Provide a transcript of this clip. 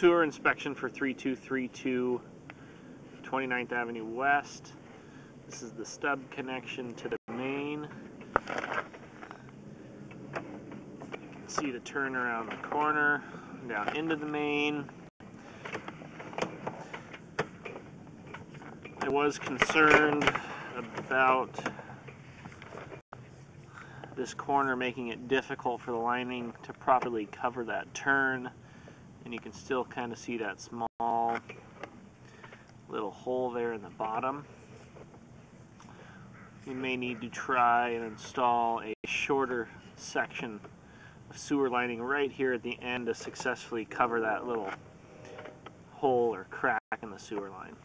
Sewer inspection for 3232 29th Avenue West. This is the stub connection to the main. You can see the turn around the corner, down into the main. I was concerned about this corner making it difficult for the lining to properly cover that turn, and you can still kind of see that small little hole there in the bottom. We may need to try and install a shorter section of sewer lining right here at the end to successfully cover that little hole or crack in the sewer line.